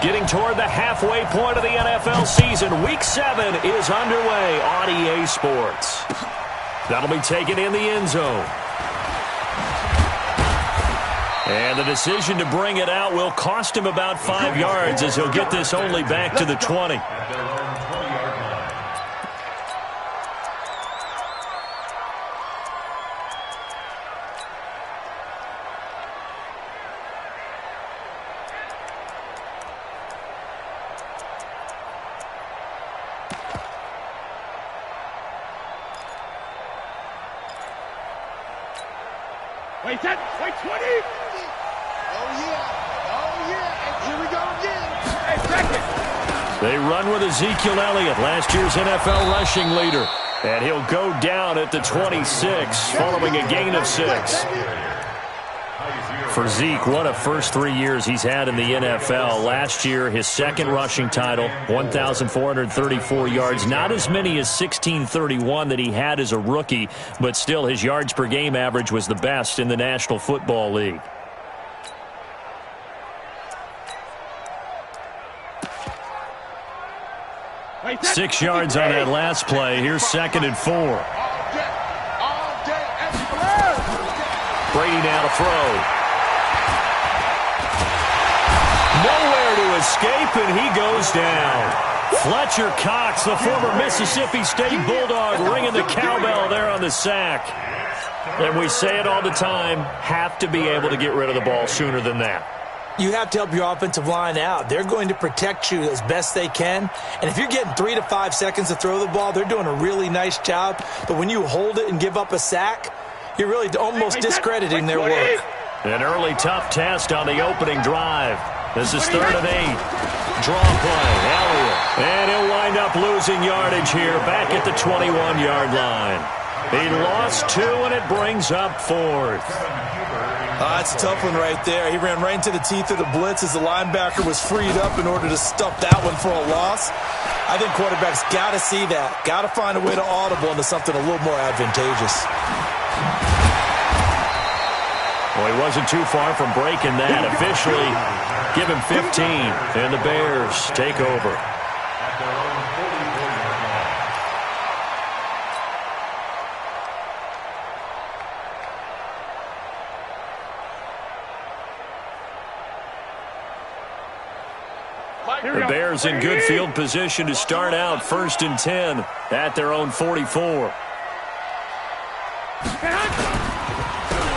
Getting toward the halfway point of the NFL season. Week 7 is underway on EA Sports. That'll be taken in the end zone. And the decision to bring it out will cost him about 5 yards as he'll get this only back to the 20. Wait, 20. Oh, yeah. And here we go again. Hey, second. They run with Ezekiel Elliott, last year's NFL rushing leader. And he'll go down at the 26 following a gain of 6. For Zeke, what a first 3 years he's had in the NFL. Last year, his second rushing title, 1,434 yards. Not as many as 1,631 that he had as a rookie, but still his yards per game average was the best in the National Football League. Wait, 6 yards on that last play. Here's 2nd and 4. Brady now to throw. Nowhere to escape, and he goes down. Fletcher Cox, the former Mississippi State Bulldog, ringing the cowbell there on the sack. And we say it all the time, have to be able to get rid of the ball sooner than that. You have to help your offensive line out. They're going to protect you as best they can. And if you're getting 3 to 5 seconds to throw the ball, they're doing a really nice job. But when you hold it and give up a sack, you're really almost discrediting their work. An early tough test on the opening drive. This is 3rd and 8. Draw play, Elliott. And he'll wind up losing yardage here back at the 21-yard line. He lost 2, and it brings up 4th. That's a tough one right there. He ran right into the teeth of the blitz as the linebacker was freed up in order to stuff that one for a loss. I think quarterbacks got to see that. Got to find a way to audible into something a little more advantageous. Well, he wasn't too far from breaking that. Officially, give him 15, and the Bears take over. The Bears in good field position to start out 1st and 10 at their own 44.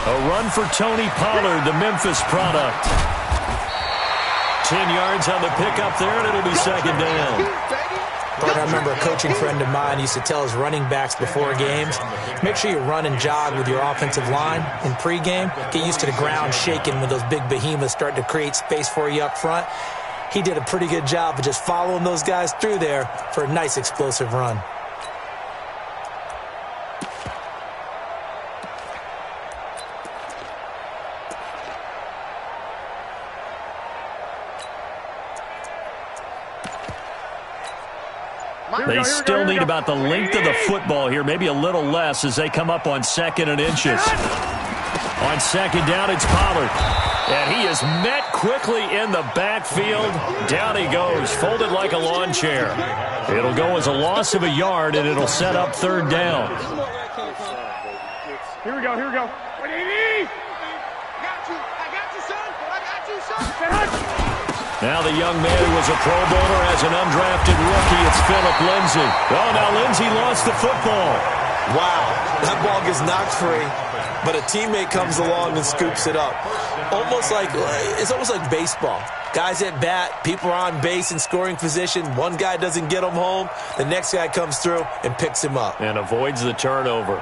A run for Tony Pollard, the Memphis product. 10 yards on the pickup there, and it'll be 2nd down. I remember a coaching friend of mine used to tell his running backs before games, make sure you run and jog with your offensive line in pregame. Get used to the ground shaking when those big behemoths start to create space for you up front. He did a pretty good job of just following those guys through there for a nice explosive run. They still need about the length of the football here, maybe a little less as they come up on 2nd and inches. On 2nd down, it's Pollard. And he is met quickly in the backfield. Down he goes, folded like a lawn chair. It'll go as a loss of a yard, and it'll set up 3rd down. Here we go. I got you, son. Now the young man who was a Pro Bowler as an undrafted rookie, it's Phillip Lindsay. Oh, now Lindsay lost the football. Wow, that ball gets knocked free, but a teammate comes along and scoops it up. It's almost like baseball. Guys at bat, people are on base in scoring position. One guy doesn't get him home. The next guy comes through and picks him up. And avoids the turnover.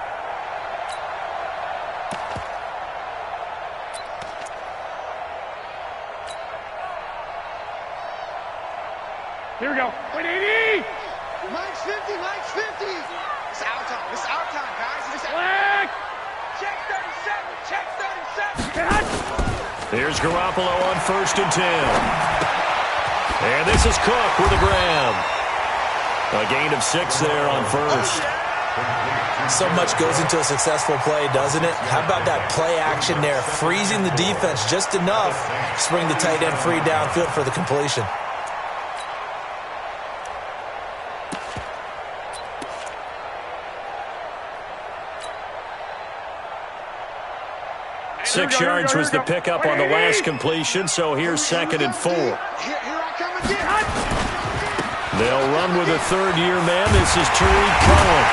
Here we go. 180. Mike's 50. It's our time, guys. Black. Check 37. Here's Garoppolo on 1st and 10. And this is Cook with a grab. A gain of 6 there on 1st. So much goes into a successful play, doesn't it? How about that play action there? Freezing the defense just enough to bring the tight end free downfield for the completion. 6 yards was the pickup on the last completion, so here's 2nd and 4. Here I come again. They'll run with a third-year man. This is Tariq Cohen.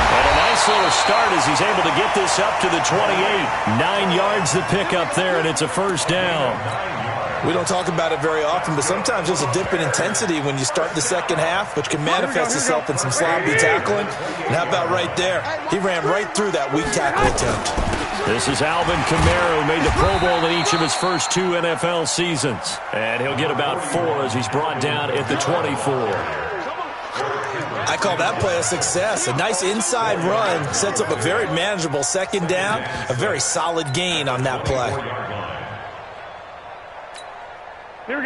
And a nice little start as he's able to get this up to the 28. 9 yards the pickup there, and it's a first down. We don't talk about it very often, but sometimes there's a dip in intensity when you start the second half, which can manifest itself in some sloppy tackling. And how about right there? He ran right through that weak tackle attempt. This is Alvin Kamara, who made the Pro Bowl in each of his first 2 NFL seasons. And he'll get about 4 as he's brought down at the 24. I call that play a success. A nice inside run sets up a very manageable second down, a very solid gain on that play.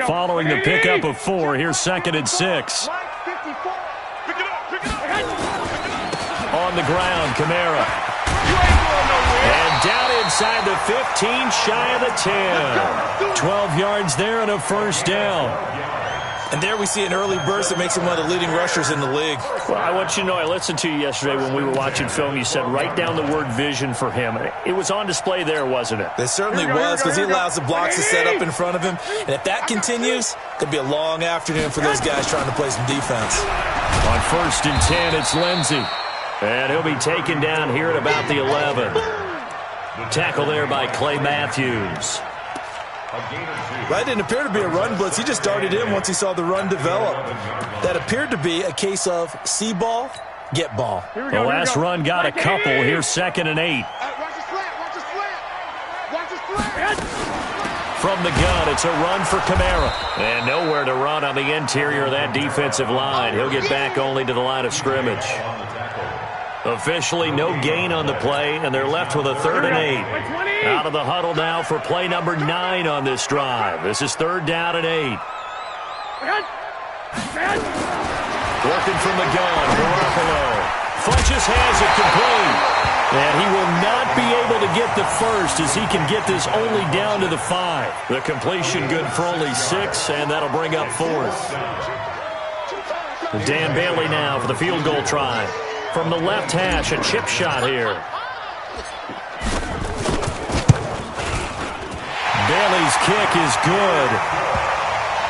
Following the pickup of 4, here's 2nd and 6. On the ground, Kamara. And down inside the 15, shy of the 10. 12 yards there and a first down. And there we see an early burst that makes him one of the leading rushers in the league. Well, I want you to know, I listened to you yesterday when we were watching film. You said write down the word vision for him. It was on display there, wasn't it? It certainly was, because he allows the blocks to set up in front of him. And if that continues, it could be a long afternoon for those guys trying to play some defense. On 1st and 10, it's Lindsey. And he'll be taken down here at about the 11. Tackle there by Clay Matthews. That didn't appear to be a run blitz. He just darted in once he saw the run develop. That appeared to be a case of see ball, get ball. The last run got a couple. Here's 2nd and 8. Watch the slant, watch the slant. Watch the slant. From the gun, it's a run for Kamara. And nowhere to run on the interior of that defensive line. He'll get back only to the line of scrimmage. Officially no gain on the play, and they're left with a 3rd and 8. Out of the huddle now for play number 9 on this drive. This is 3rd down and 8. Working from the gun, Garoppolo. Funches has it complete. And he will not be able to get the first as he can get this only down to the 5. The completion good for only 6, and that'll bring up 4th. Dan Bailey now for the field goal try. From the left hash, a chip shot here. Bailey's kick is good.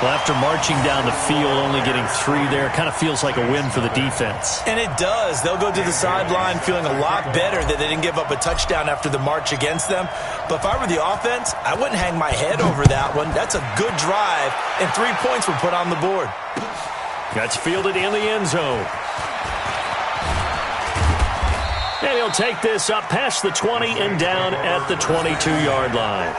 Well, after marching down the field, only getting 3 there, kind of feels like a win for the defense. And it does. They'll go to the sideline feeling a lot better that they didn't give up a touchdown after the march against them. But if I were the offense, I wouldn't hang my head over that one. That's a good drive, and 3 points were put on the board. That's fielded in the end zone. And he'll take this up past the 20 and down at the 22-yard line.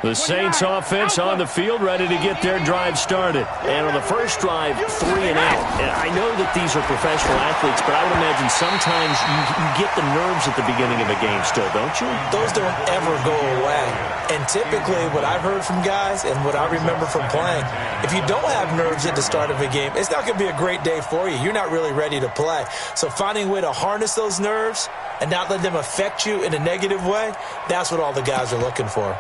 The Saints offense on the field, ready to get their drive started. And on the first drive, 3 and out. And I know that these are professional athletes, but I would imagine sometimes you get the nerves at the beginning of a game still, don't you? Those don't ever go away. And typically what I've heard from guys and what I remember from playing, if you don't have nerves at the start of a game, it's not going to be a great day for you. You're not really ready to play. So finding a way to harness those nerves and not let them affect you in a negative way, that's what all the guys are looking for.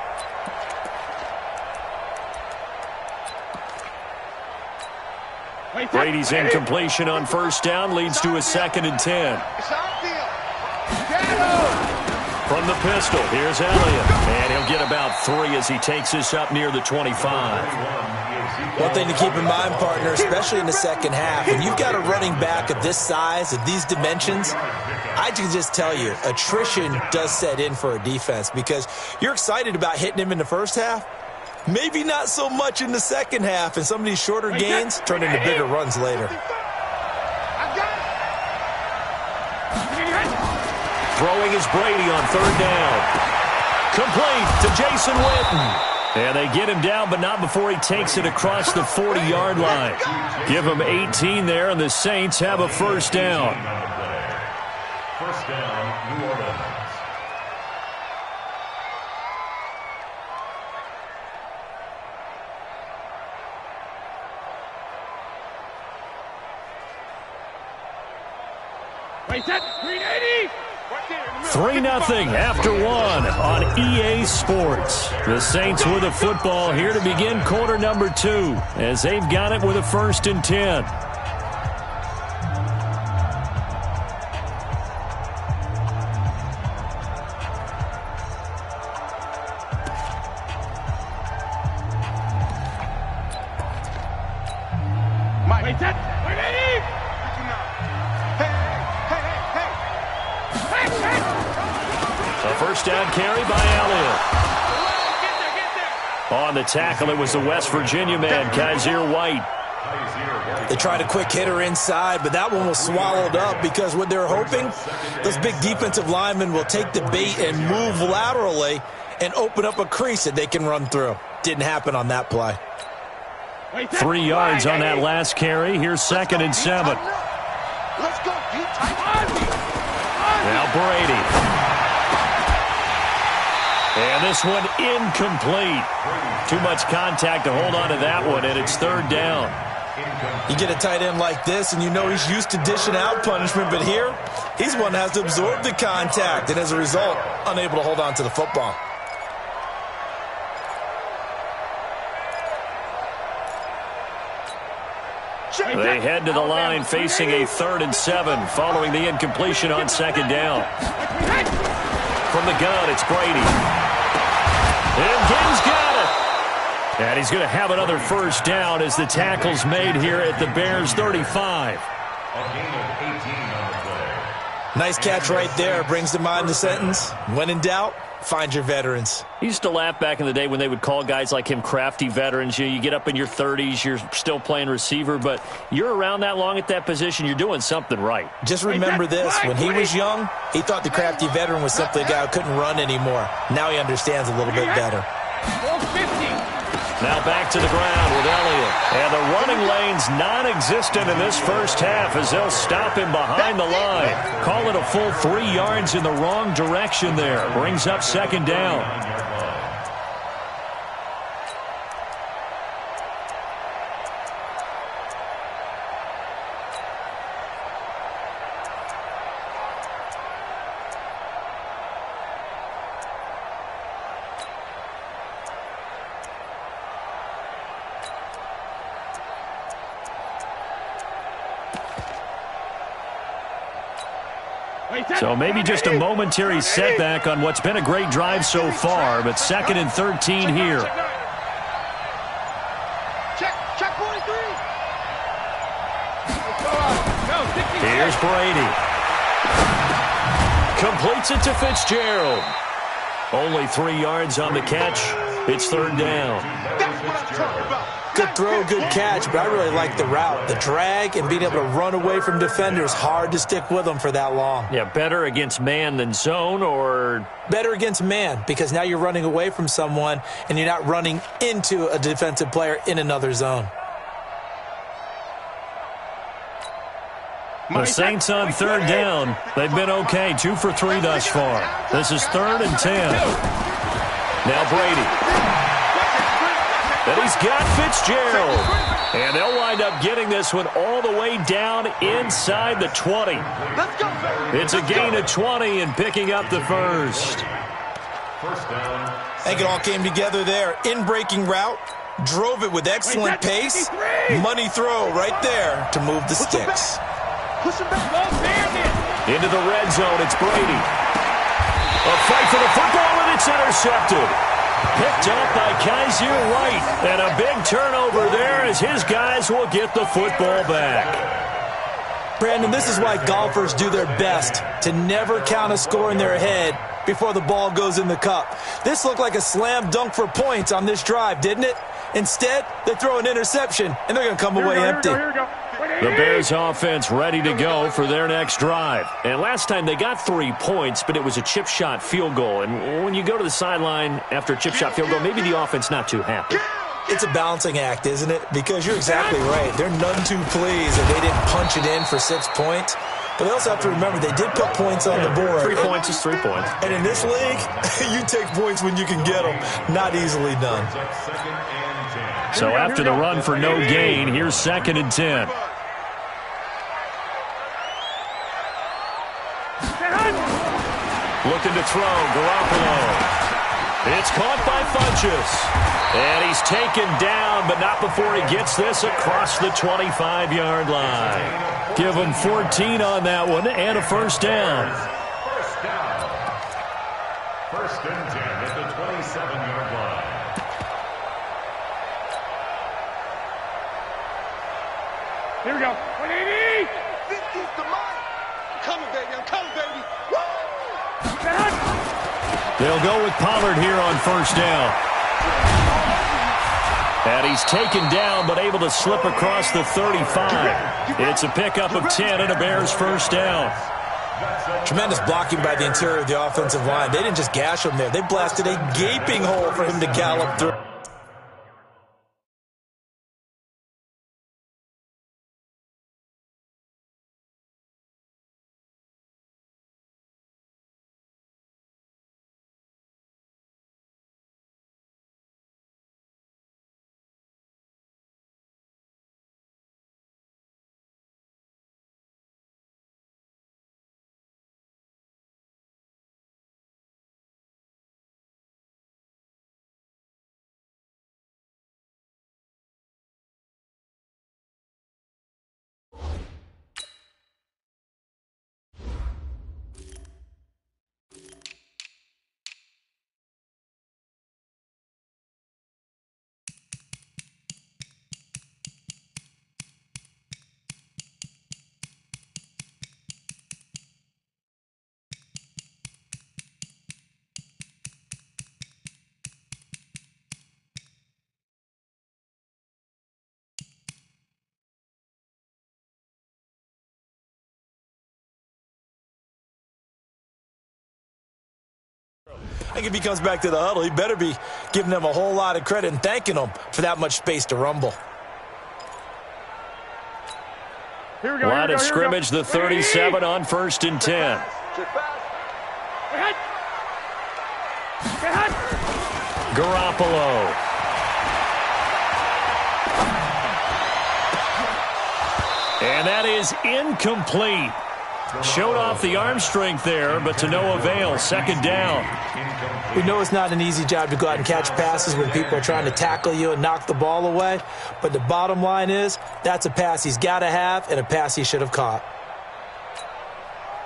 Brady's incompletion on first down leads to a 2nd and 10. From the pistol, here's Elliott. And he'll get about 3 as he takes this up near the 25. One thing to keep in mind, partner, especially in the second half, when you've got a running back of this size, of these dimensions, I can just tell you, attrition does set in for a defense because you're excited about hitting him in the first half. Maybe not so much in the second half, and some of these shorter gains turn into bigger runs later. Throwing is Brady on 3rd down. Complete to Jason Witten. And they get him down, but not before he takes it across the 40-yard line. Give him 18 there, and the Saints have a first down. First down, New Orleans. 3-0 after one on EA Sports. The Saints with the football here to begin quarter number 2 as they've got it with a 1st and 10. First down carry by Elliott. On the tackle, it was the West Virginia man, Kaiser White. They tried a quick hitter inside, but that one was swallowed up because what they're hoping, those big defensive linemen will take the bait and move laterally and open up a crease that they can run through. Didn't happen on that play. 3 yards on that last carry. Here's 2nd and 7. Let's go, Now Brady. And this one incomplete. Too much contact to hold on to that one, and it's 3rd down. You get a tight end like this, and you know he's used to dishing out punishment, but here, he's one that has to absorb the contact, and as a result, unable to hold on to the football. They head to the line facing a 3rd and 7 following the incompletion on 2nd down. From the gun, it's Brady. And he's got it. And he's going to have another 1st down as the tackle's made here at the Bears' 35. Nice catch right there. Brings to mind the sentence, when in doubt, find your veterans. I used to laugh back in the day when they would call guys like him crafty veterans. You get up in your 30s, you're still playing receiver, but you're around that long at that position, you're doing something right. Just remember this, when he was young, he thought the crafty veteran was simply a guy who couldn't run anymore. Now he understands a little bit better. Now back to the ground with Elliott. And the running lane's non-existent in this first half as they'll stop him behind the line. Call it a full 3 yards in the wrong direction there. Brings up 2nd down. So maybe just a momentary setback on what's been a great drive so far, but 2nd and 13 here. Check 43. Here's Brady. Completes it to Fitzgerald. Only 3 yards on the catch. It's 3rd down. That's what I'm talking about. Good throw, good catch, but I really like the route. The drag and being able to run away from defenders, hard to stick with them for that long. Yeah, better against man than zone, or? Better against man, because now you're running away from someone and you're not running into a defensive player in another zone. The Saints on 3rd down. They've been okay, 2 for 3 thus far. This is 3rd and 10. Now Brady. And he's got Fitzgerald. And they'll wind up getting this one all the way down inside the 20. Let's go. It's a gain of 20 and picking up the 1st. I think it all came together there. In-breaking route, drove it with excellent pace. Money throw right there to move the sticks. Push him back. Into the red zone, it's Brady. A fight for the football, and it's intercepted. Picked up by Kaiser White. And a big turnover there as his guys will get the football back. Brandon, this is why golfers do their best to never count a score in their head before the ball goes in the cup. This looked like a slam dunk for points on this drive, didn't it? Instead, they throw an interception, and they're going to come away empty. The Bears offense ready to go for their next drive. And last time they got 3 points, but it was a chip shot field goal. And when you go to the sideline after a chip shot field goal, maybe the offense not too happy. It's a balancing act, isn't it? Because you're exactly right. They're none too pleased that they didn't punch it in for 6 points. But they also have to remember they did put points on the board. 3 points is 3 points. And in this league, you take points when you can get them. Not easily done. So after the run for no gain, here's 2nd and 10. Looking to throw, Garoppolo. It's caught by Funchess. And he's taken down, but not before he gets this across the 25-yard line. Give him 14 on that one and a first down. First and 10 at the 27-yard line. Here we go. 180. 50's the mark. I'm coming, baby. I'm coming, baby. Woo! They'll go with Pollard here on first down. And he's taken down, but able to slip across the 35. It's a pickup of 10 and a Bears first down. Tremendous blocking by the interior of the offensive line. They didn't just gash him there. They blasted a gaping hole for him to gallop through. I think if he comes back to the huddle, he better be giving them a whole lot of credit and thanking them for that much space to rumble. Here we go. Line of scrimmage, the 37 on first and 10. Garoppolo. And that is incomplete. Showed off the arm strength there, but to no avail. Second down. We know it's not an easy job to go out and catch passes when people are trying to tackle you and knock the ball away. But the bottom line is, that's a pass he's got to have and a pass he should have caught.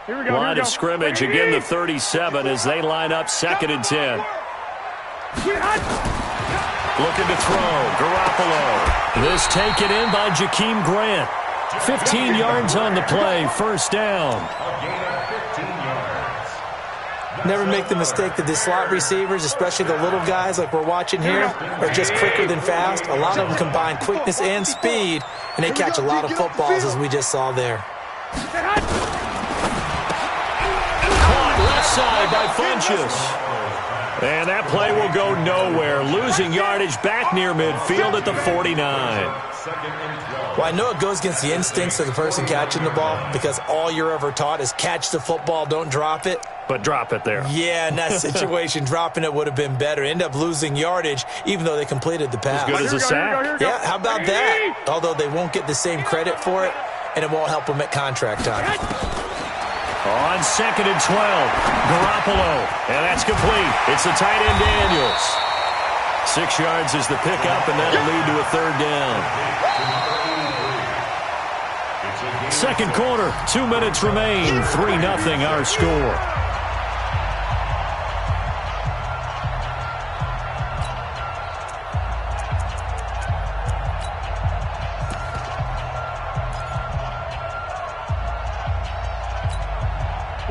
Here we go. Line of scrimmage, again the 37 as they line up second and 10. Looking to throw, Garoppolo. This taken in by Jakeem Grant. 15 yards on the play, first down. Never make the mistake that the slot receivers, especially the little guys like we're watching here, are just quicker than fast. A lot of them combine quickness and speed, and they catch a lot of footballs, as we just saw there. Caught left side by Funchess. And that play will go nowhere. Losing yardage back near midfield at the 49. Well, I know it goes against the instincts of the person catching the ball because all you're ever taught is catch the football, don't drop it. But drop it there. Yeah, in that situation, dropping it would have been better. End up losing yardage, even though they completed the pass. As good as a sack. Yeah, how about that? Although they won't get the same credit for it, and it won't help them at contract time. On second and 12, Garoppolo. And that's complete. It's the tight end Daniels. 6 yards is the pickup, and that'll lead to a third down. Second quarter, 2 minutes remain. 3-0 our score.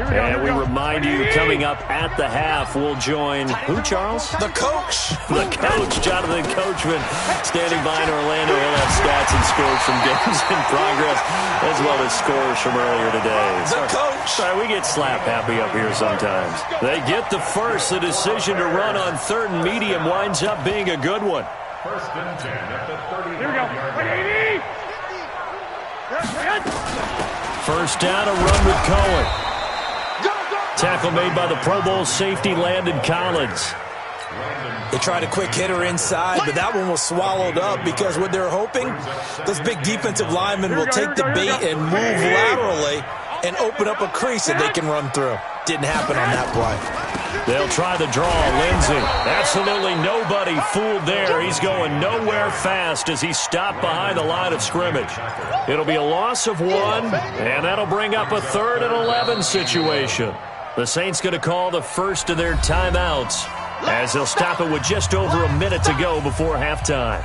And we remind you, coming up at the half, we'll join who, Charles? The coach. The coach, Jonathan Coachman, standing by in Orlando. He'll have stats and scores from games in progress, as well as scores from earlier today. The coach. Sorry, we get slap happy up here sometimes. They get the first. The decision to run on third and medium winds up being a good one. First and 10 at the 30. Here we go. 180. First down, a run with Cohen. Tackle made by the Pro Bowl safety, Landon Collins. They tried a quick hitter inside, but that one was swallowed up because what they're hoping, those big defensive linemen will take the bait and move laterally and open up a crease that they can run through. didn't happen on that play. They'll try the draw. Lindsey. Absolutely nobody fooled there. He's going nowhere fast as he stopped behind the line of scrimmage. It'll be a loss of 1, and that'll bring up a 3rd and 11 situation. The Saints going to call the first of their timeouts as they'll stop it with just over a minute to go before halftime.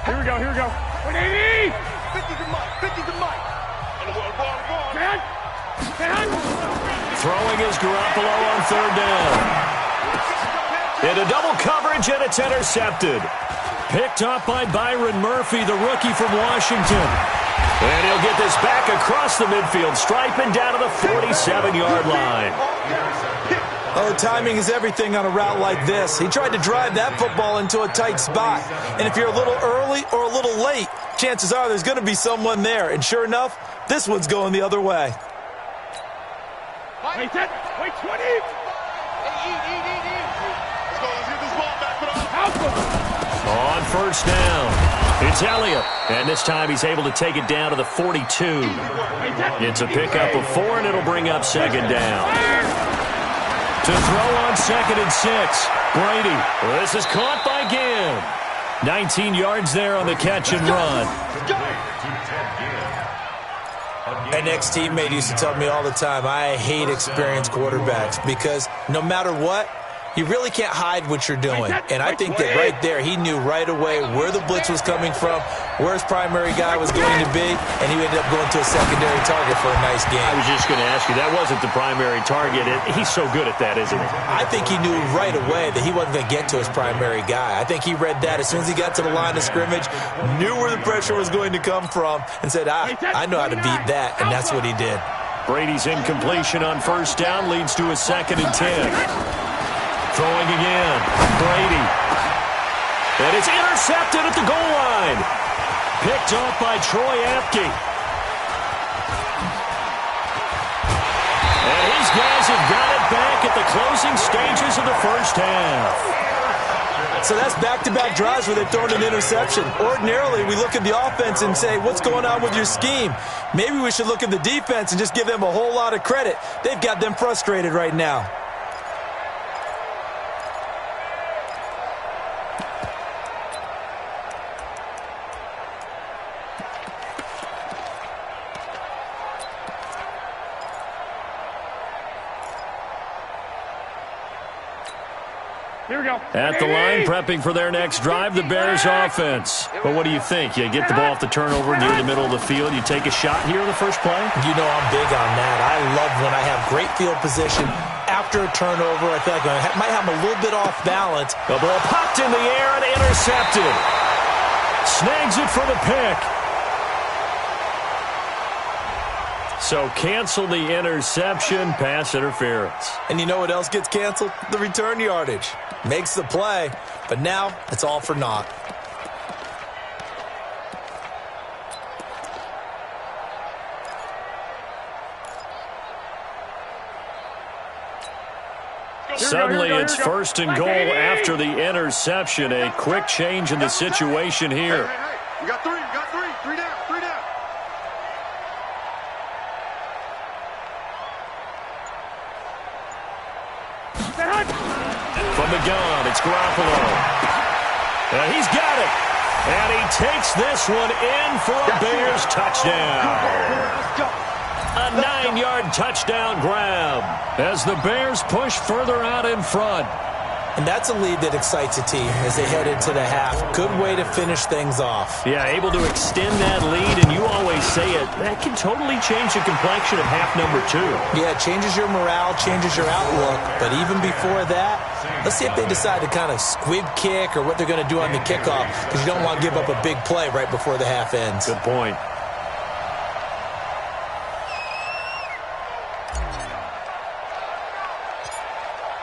Here we go, here we go. 180! 50 to Mike, 50 to Mike. Throwing is Garoppolo on 3rd down. Into double coverage, and it's intercepted. Picked up by Byron Murphy, the rookie from Washington. And he'll get this back across the midfield stripe and down to the 47-yard line. Oh, timing is everything on a route like this. He tried to drive that football into a tight spot. And if you're a little early or a little late, chances are there's going to be someone there. And sure enough, this one's going the other way. Wait, 20. Let's go, let's get this ball back for the On 1st down, it's Elliott. And this time he's able to take it down to the 42. It's a pickup of 4, and it'll bring up 2nd down. To throw on 2nd and 6. Brady. This is caught by Ginn. 19 yards there on the catch and run. An ex-teammate used to tell me all the time, I hate experienced quarterbacks because no matter what, you really can't hide what you're doing. And I think that right there, he knew right away where the blitz was coming from, where his primary guy was going to be, and he ended up going to a secondary target for a nice game. I was just going to ask you, that wasn't the primary target. He's so good at that, isn't he? I think he knew right away that he wasn't going to get to his primary guy. I think he read that as soon as he got to the line of scrimmage, knew where the pressure was going to come from, and said, I know how to beat that, and that's what he did. Brady's incompletion on 1st down leads to a 2nd and 10. Throwing again. Brady. And it's intercepted at the goal line. Picked up by Troy Apke. And his guys have got it back at the closing stages of the 1st half. So that's back-to-back drives where they've thrown an interception. Ordinarily, we look at the offense and say, what's going on with your scheme? Maybe we should look at the defense and just give them a whole lot of credit. They've got them frustrated right now. Here we go. At the line, prepping for their next drive, the Bears offense. But what do you think? You get the ball off the turnover near the middle of the field. You take a shot here in the first play? You know I'm big on that. I love when I have great field position after a turnover. I feel like I might have a little bit off balance. The ball popped in the air and intercepted. Snags it for the pick. So cancel the interception, pass interference. And you know what else gets canceled? The return yardage. Makes the play, but now it's all for naught. Suddenly it's 1st and goal after the interception. A quick change in the situation here. You got 3, you got 3. 3 down, 3 down. From the gun, it's Garoppolo. He's got it. And he takes this one in for a Bears touchdown. A 9-yard touchdown grab as the Bears push further out in front. And that's a lead that excites a team as they head into the half. Good way to finish things off. Yeah, able to extend that lead, and you always say it, that can totally change the complexion of half number 2. Yeah, it changes your morale, changes your outlook. But even before that, let's see if they decide to kind of squib kick or what they're going to do on the kickoff, because you don't want to give up a big play right before the half ends. Good point.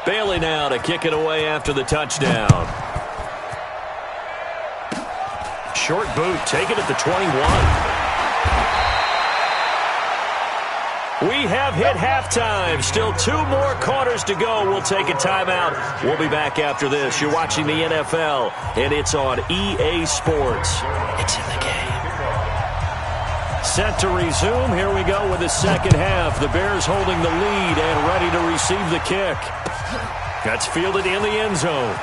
Bailey now to kick it away after the touchdown. Short boot, take it at the 21. We We have hit halftime. Still 2 more quarters to go. We'll take a timeout. We'll be back after this. You're watching the NFL, and it's on EA Sports. It's in the game. Set to resume. Here we go with the second half. The Bears holding the lead and ready to receive the kick. That's fielded in the end zone.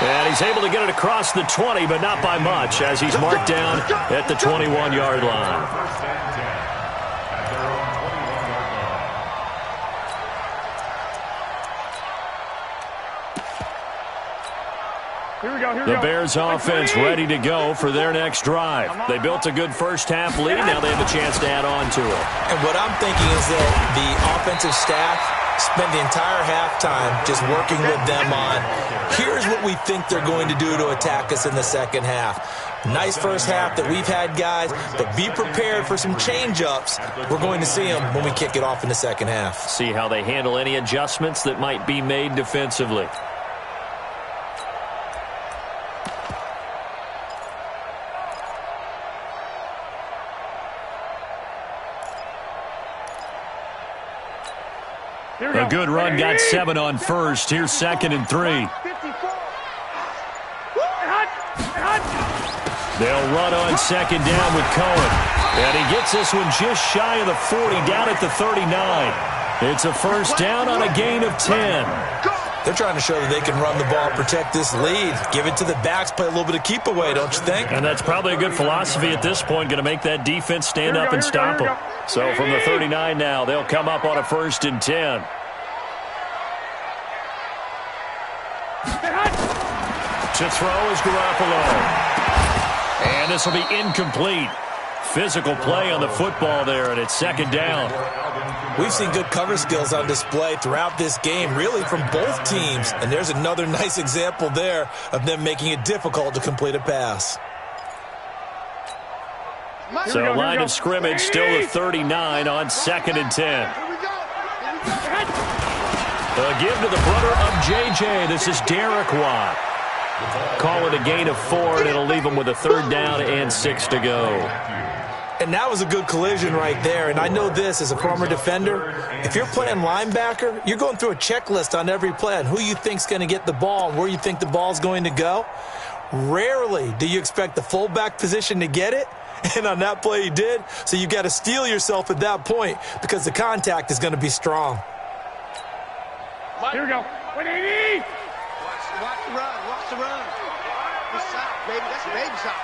And he's able to get it across the 20, but not by much, as he's marked down at the 21-yard line. The Bears offense ready to go for their next drive. They built a good first-half lead. Now they have a chance to add on to it. And what I'm thinking is that the offensive staff spent the entire halftime just working with them on, here's what we think they're going to do to attack us in the second half. Nice first half that we've had, guys, but be prepared for some change-ups. We're going to see them when we kick it off in the second half. See how they handle any adjustments that might be made defensively. A good run, got 7 on first. Here's 2nd and 3. They'll run on 2nd down with Cohen. And he gets this one just shy of the 40, down at the 39. It's a first down on a gain of 10. They're trying to show that they can run the ball, protect this lead, give it to the backs, play a little bit of keep away, don't you think? And that's probably a good philosophy at this point, going to make that defense stand up and stop them. So from the 39 now, they'll come up on a 1st and 10. To throw is Garoppolo. And this will be incomplete. Physical play on the football there, and it's 2nd down. We've seen good cover skills on display throughout this game, really from both teams. And there's another nice example there of them making it difficult to complete a pass. So line of scrimmage still the 39 on 2nd and 10. A give to the brother of J.J. This is Derek Watt. Call it a gain of 4, and it'll leave them with a 3rd down and 6 to go. And that was a good collision right there. And I know this as a former defender. If you're playing linebacker, you're going through a checklist on every play on who you think's going to get the ball and where you think the ball's going to go. Rarely do you expect the fullback position to get it. And on that play he did. So you've got to steel yourself at that point because the contact is going to be strong. Here we go. 180. Watch the run. Watch the run. Good shot, baby. That's a baby shot.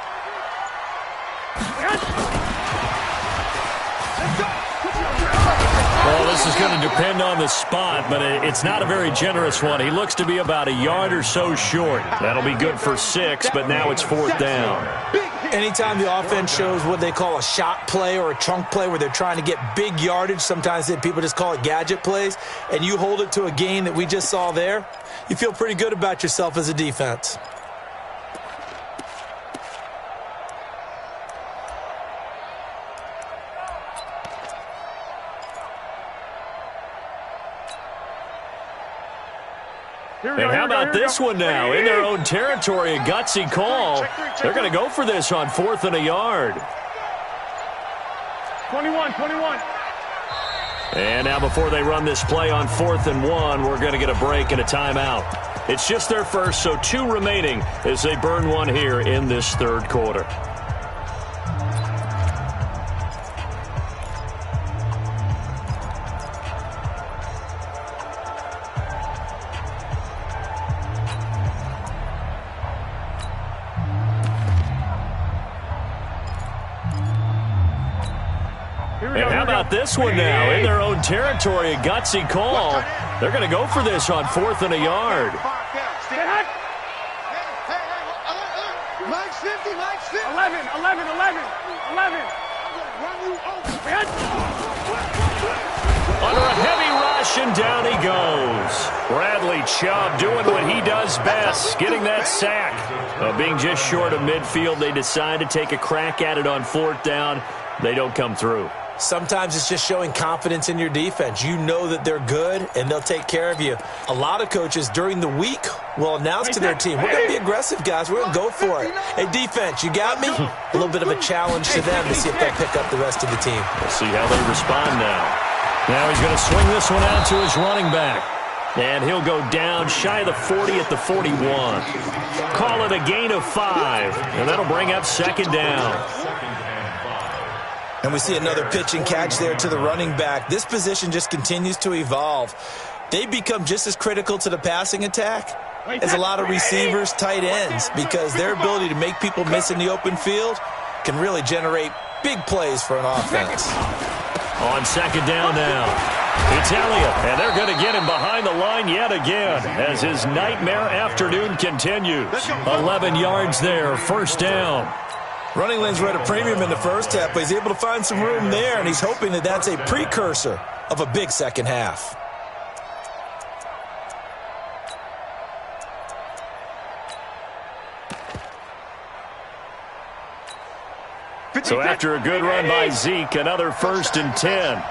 Well, this is going to depend on the spot, but it's not a very generous one. He looks to be about a yard or so short. That'll be good for 6, but now it's 4th down. Anytime the offense shows what they call a shot play or a chunk play where they're trying to get big yardage, sometimes people just call it gadget plays, and you hold it to a gain that we just saw there, you feel pretty good about yourself as a defense. And how about this one now? In their own territory, a gutsy call. They're going to go for this on 4th and a yard. 21. And now before they run this play on 4th and 1, we're going to get a break and a timeout. It's just their first, so 2 remaining as they burn one here in this 3rd quarter. And how about this one now? In their own territory, a gutsy call. They're going to go for this on 4th and a yard. Mike's 50, Mike's 50. 11. Under a heavy rush, and down he goes. Bradley Chubb doing what he does best, getting that sack. Being just short of midfield, they decide to take a crack at it on 4th down. They don't come through. Sometimes it's just showing confidence in your defense. You know that they're good, and they'll take care of you. A lot of coaches during the week will announce to their team, we're going to be aggressive, guys. We're going to go for it. Hey, defense, you got me? A little bit of a challenge to them to see if they'll pick up the rest of the team. We'll see how they respond now. Now he's going to swing this one out to his running back. And he'll go down shy of the 40 at the 41. Call it a gain of 5, and that'll bring up second down. And we see another pitch and catch there to the running back. This position just continues to evolve. They become just as critical to the passing attack as a lot of receivers, tight ends, because their ability to make people miss in the open field can really generate big plays for an offense. On second down now, it's Elliott, and they're going to get him behind the line yet again as his nightmare afternoon continues. 11 yards there, first down. Running lanes were at a premium in the first half, but he's able to find some room there, and he's hoping that that's a precursor of a big second half. So after a good run by Zeke, another 1st and 10.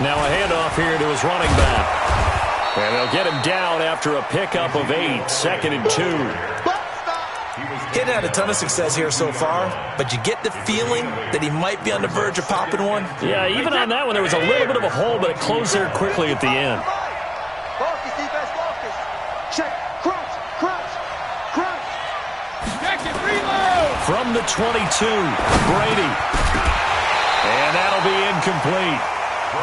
Now a handoff here to his running back. And they'll get him down after a pickup of 8, 2nd and 2. He hadn't had a ton of success here so far, but you get the feeling that he might be on the verge of popping one. Yeah, even on that one, there was a little bit of a hole, but it closed there quickly at the end. Focus, defense, focus. Check, crunch, crunch, crunch. Check it, reload. From the 22, Brady. And that'll be incomplete.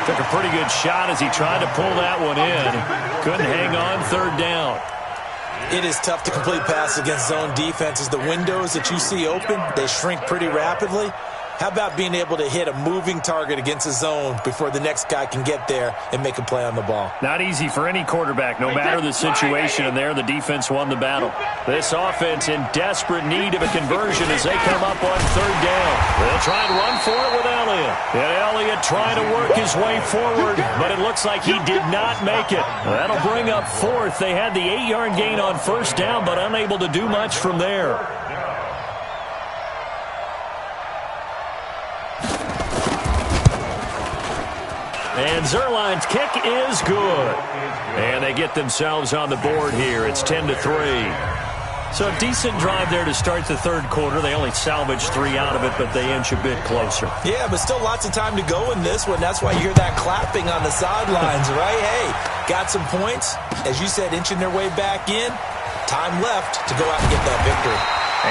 Took a pretty good shot as he tried to pull that one in. Couldn't hang on, 3rd down. It is tough to complete passes against zone defenses. The windows that you see open, they shrink pretty rapidly. How about being able to hit a moving target against a zone before the next guy can get there and make a play on the ball? Not easy for any quarterback, no matter the situation, and there the defense won the battle. This offense in desperate need of a conversion as they come up on 3rd down. They'll try and run for it with Elliott. And Elliott trying to work his way forward, but it looks like he did not make it. That'll bring up 4th. They had the 8-yard gain on 1st down, but unable to do much from there. And Zerline's kick is good. And they get themselves on the board here. It's 10-3. So a decent drive there to start the 3rd quarter. They only salvaged 3 out of it, but they inch a bit closer. Yeah, but still lots of time to go in this one. That's why you hear that clapping on the sidelines, right? Hey, got some points. As you said, inching their way back in. Time left to go out and get that victory.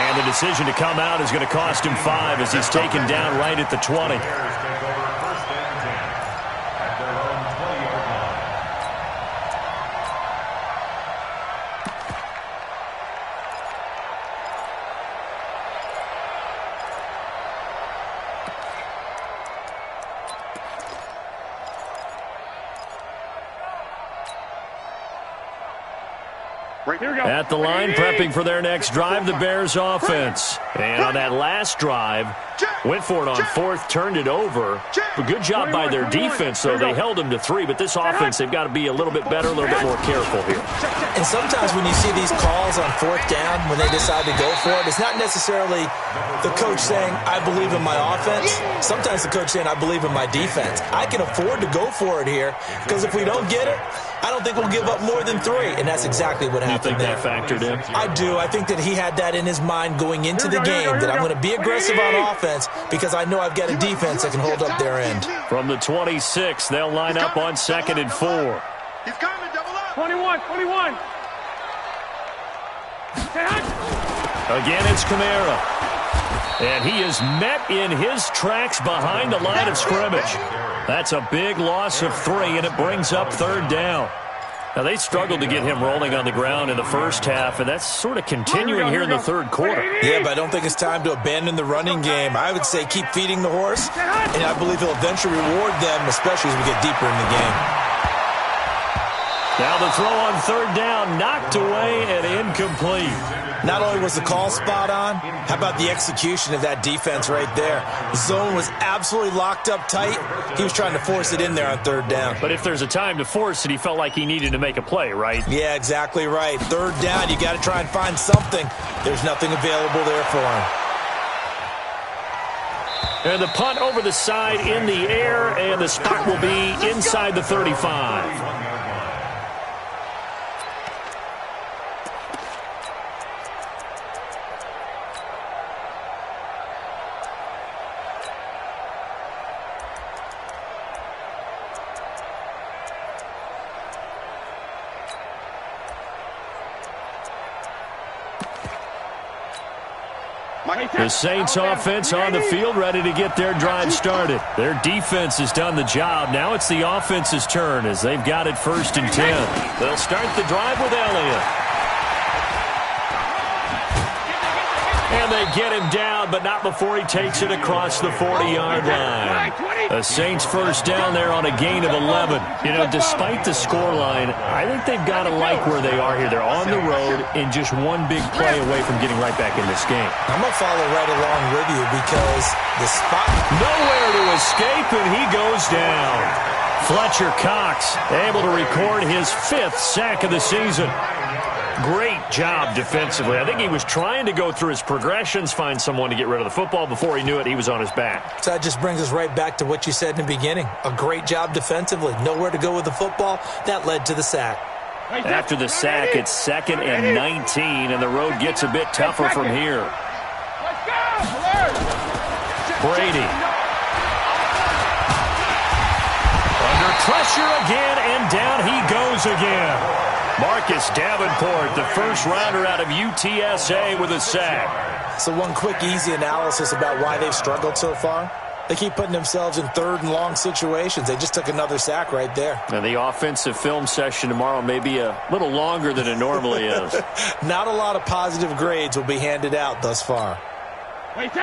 And the decision to come out is going to cost him 5 as he's taken down right at the 20. At the line, prepping for their next drive, the Bears offense. And on that last drive, went for it on 4th, turned it over. A good job by their defense, though. They held them to 3, but this offense, they've got to be a little bit better, a little bit more careful here. And sometimes when you see these calls on 4th down, when they decide to go for it, it's not necessarily the coach saying, I believe in my offense. Sometimes the coach saying, I believe in my defense. I can afford to go for it here, because if we don't get it, I don't think we'll give up more than 3, and that's exactly what happened there. You think that factored in? I do. I think that he had that in his mind going into the game, that I'm going to be aggressive on offense because I know I've got a defense that can hold up their end. From the 26, they'll line up on 2nd and 4. He's coming, double up. 21, 21. Again, it's Kamara. And he is met in his tracks behind the line of scrimmage. That's a big loss of 3, and it brings up 3rd down. Now, they struggled to get him rolling on the ground in the first half, and that's sort of continuing here in the 3rd quarter. Yeah, but I don't think it's time to abandon the running game. I would say keep feeding the horse, and I believe he'll eventually reward them, especially as we get deeper in the game. Now the throw on 3rd down, knocked away and incomplete. Not only was the call spot on, how about the execution of that defense right there? The zone was absolutely locked up tight. He was trying to force it in there on 3rd down. But if there's a time to force it, he felt like he needed to make a play, right? Yeah, exactly right. 3rd down, you got to try and find something. There's nothing available there for him. And the punt over the side in the air, and the spot will be inside the 35. The Saints offense on the field, ready to get their drive started. Their defense has done the job. Now it's the offense's turn as they've got it 1st and 10. They'll start the drive with Elliott. And they get him down, but not before he takes it across the 40-yard line. The Saints first down there on a gain of 11. You know, despite the scoreline, I think they've got to like where they are here. They're on the road and just one big play away from getting right back in this game. I'm going to follow right along with you because the spot... Nowhere to escape, and he goes down. Fletcher Cox able to record his 5th sack of the season. Great job defensively. I think he was trying to go through his progressions, find someone to get rid of the football. Before he knew it, he was on his back. So that just brings us right back to what you said in the beginning. A great job defensively. Nowhere to go with the football. That led to the sack. After the sack, it's 2nd and 19, and the road gets a bit tougher from here. Brady. Under pressure again, and down he goes again. Marcus Davenport, the first rounder out of UTSA with a sack. So one quick, easy analysis about why they've struggled so far. They keep putting themselves in 3rd and long situations. They just took another sack right there. And the offensive film session tomorrow may be a little longer than it normally is. Not a lot of positive grades will be handed out thus far.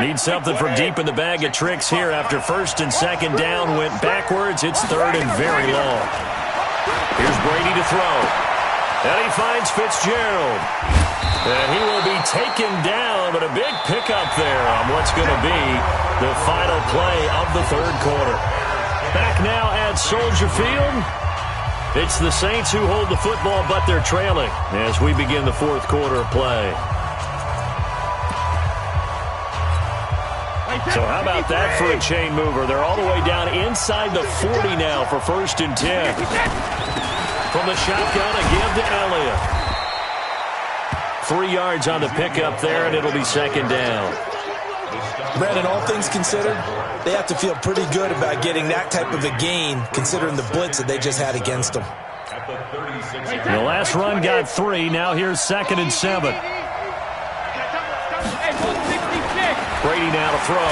Need something from deep in the bag of tricks here after 1st and 2nd down went backwards. It's 3rd and very long. Here's Brady to throw. And he finds Fitzgerald. And he will be taken down, but a big pickup there on what's going to be the final play of the 3rd quarter. Back now at Soldier Field. It's the Saints who hold the football, but they're trailing as we begin the 4th quarter of play. So how about that for a chain mover? They're all the way down inside the 40 now for 1st and 10. From the shotgun, a give to Elliott. 3 yards on the pickup there, and it'll be 2nd down. Brandon, all things considered, they have to feel pretty good about getting that type of a gain, considering the blitz that they just had against them. The last run got 3. Now here's 2nd and 7. Brady now to throw.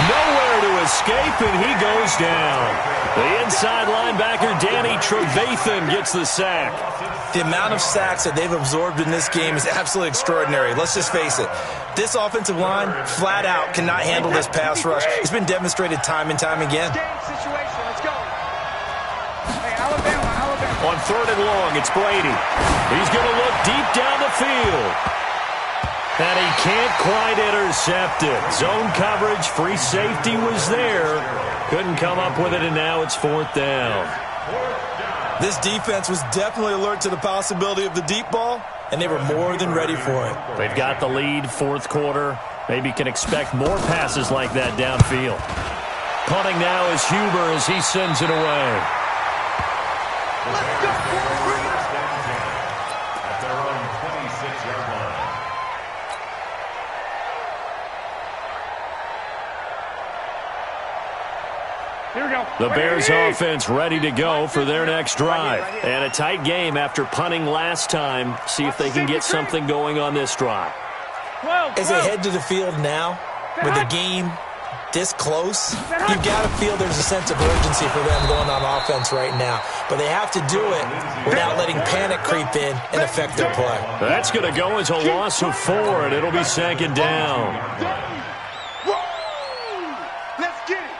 Nowhere to escape, and he goes down. The inside linebacker, Danny Trevathan, gets the sack. The amount of sacks that they've absorbed in this game is absolutely extraordinary. Let's just face it. This offensive line, flat out, cannot handle this pass rush. It's been demonstrated time and time again. On 3rd and long, it's Brady. He's going to look deep down the field. And he can't quite intercept it. Zone coverage, free safety was there. Couldn't come up with it, and now it's 4th down. This defense was definitely alert to the possibility of the deep ball, and they were more than ready for it. They've got the lead, 4th quarter. Maybe can expect more passes like that downfield. Punting now is Huber as he sends it away. Let's go. At their own 26-yard line. Here we go. The Bears offense ready to go for their next drive. And a tight game after punting last time. See if they can get something going on this drive. As they head to the field now, with the game this close, you've got to feel there's a sense of urgency for them going on offense right now. But they have to do it without letting panic creep in and affect their play. That's going to go as a loss of 4, and it'll be 2nd down. Let's get it.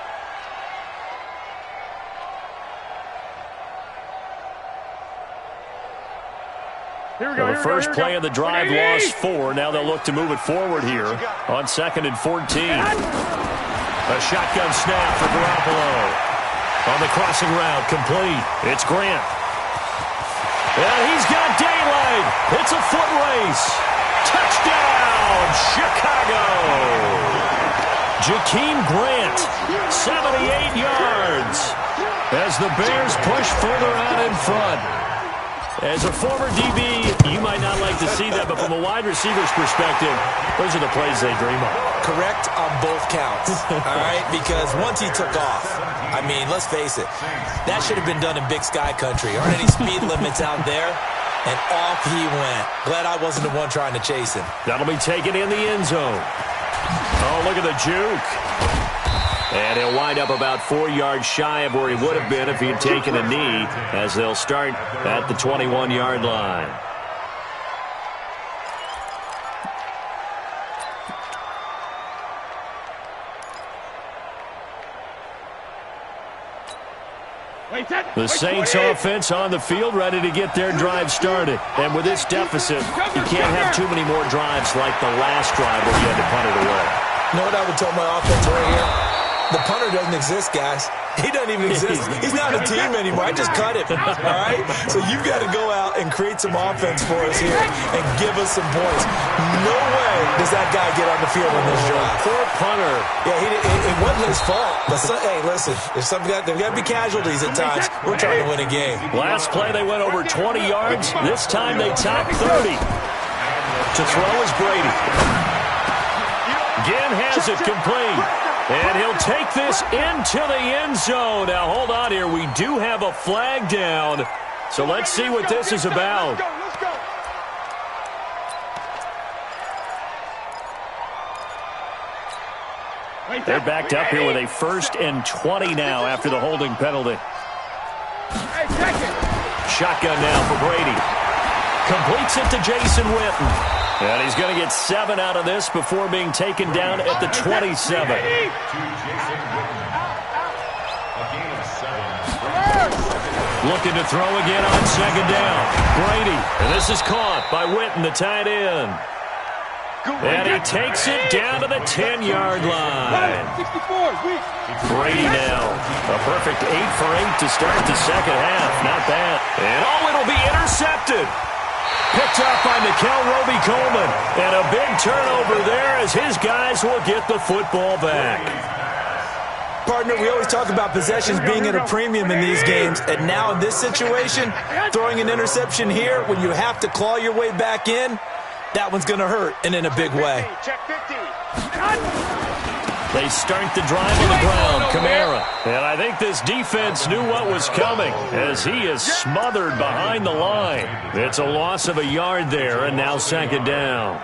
The first play of the drive lost 4. Now they'll look to move it forward here on 2nd and 14. A shotgun snap for Garoppolo. On the crossing route, complete. It's Grant. And he's got daylight. It's a foot race. Touchdown, Chicago. Jakeem Grant, 78 yards. As the Bears push further out in front. As a former DB, you might not like to see that, but from a wide receiver's perspective, those are the plays they dream of. Correct on both counts, all right? Because once he took off, I mean, let's face it, that should have been done in Big Sky country. Aren't any speed limits out there? And off he went. Glad I wasn't the one trying to chase him. That'll be taken in the end zone. Oh, look at the juke. And he'll wind up about 4 yards shy of where he would have been if he had taken a knee, as they'll start at the 21-yard line. The Saints offense on the field, ready to get their drive started. And with this deficit, you can't have too many more drives like the last drive where you had to punt it away. You know what I would tell my offense right here? The punter doesn't exist, guys. He doesn't even exist. He's not a team anymore. I just cut him, all right? So you've got to go out and create some offense for us here and give us some points. No way does that guy get on the field in this drive. Poor punter. Yeah, it wasn't his fault. But hey, listen, there's got to be casualties at times. We're trying to win a game. Last play, they went over 20 yards. This time they topped 30. To throw is Brady. Again has it complete. And he'll take this into the end zone. Now, hold on here. We do have a flag down. So let's see what this is about. They're backed up here with a 1st and 20 now after the holding penalty. Shotgun now for Brady. Completes it to Jason Witten. And he's going to get 7 out of this before being taken down at the 27. Looking to throw again on 2nd down. Brady. And this is caught by Witten, the tight end. And he takes it down to the 10-yard line. Brady now. A perfect 8 for 8 to start the second half. Not bad. And it'll be intercepted. Picked up by Nickel Roby-Coleman. And a big turnover there as his guys will get the football back. Partner, we always talk about possessions being at a premium in these games. And now in this situation, throwing an interception here when you have to claw your way back in, that one's going to hurt, and in a big way. They start the drive on the ground. Kamara. And I think this defense knew what was coming as he is smothered behind the line. It's a loss of a yard there, and now 2nd down.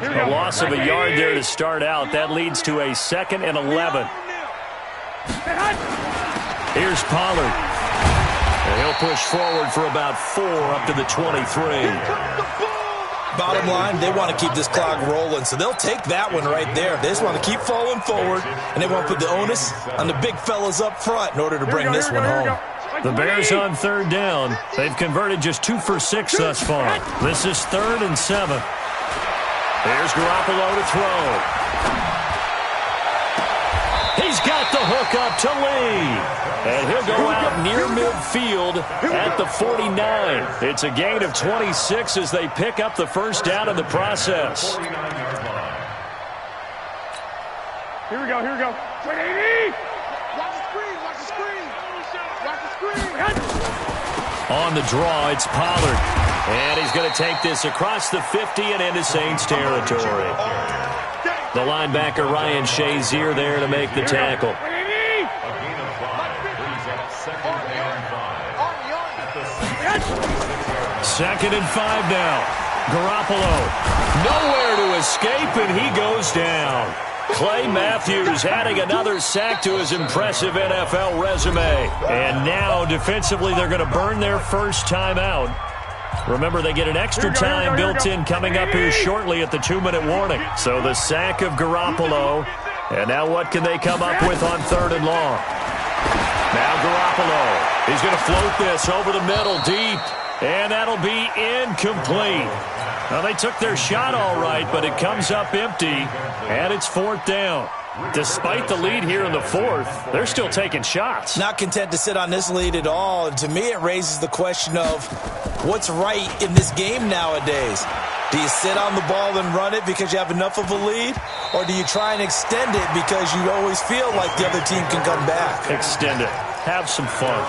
A loss of a yard there to start out. That leads to a 2nd and 11. Here's Pollard. And he'll push forward for about 4 up to the 23. Bottom line, they want to keep this clock rolling, so they'll take that one right there. They just want to keep falling forward, and they want to put the onus on the big fellas up front in order to bring this one home. The Bears on 3rd down. They've converted just 2 for 6 thus far. This is 3rd and 7. Here's Garoppolo to throw. He's got the hook up to Lee. And he'll go out near midfield at the 49. It's a gain of 26 as they pick up the 1st down in the process. Here we go. 180. Watch the screen. Watch the screen. On the draw, it's Pollard. And he's going to take this across the 50 and into Saints territory. The linebacker, Ryan Shazier, there to make the tackle. 2nd and 5 now. Garoppolo. Nowhere to escape, and he goes down. Clay Matthews adding another sack to his impressive NFL resume. And now, defensively, they're going to burn their first timeout. Remember, they get an extra time built in coming up here shortly at the 2-minute warning. So the sack of Garoppolo. And now what can they come up with on 3rd and long? Now Garoppolo. He's going to float this over the middle deep. And that'll be incomplete. Now, they took their shot all right, but it comes up empty, and it's 4th down. Despite the lead here in the 4th, they're still taking shots. Not content to sit on this lead at all. And to me, it raises the question of what's right in this game nowadays. Do you sit on the ball and run it because you have enough of a lead? Or do you try and extend it because you always feel like the other team can come back? Extend it. Have some fun.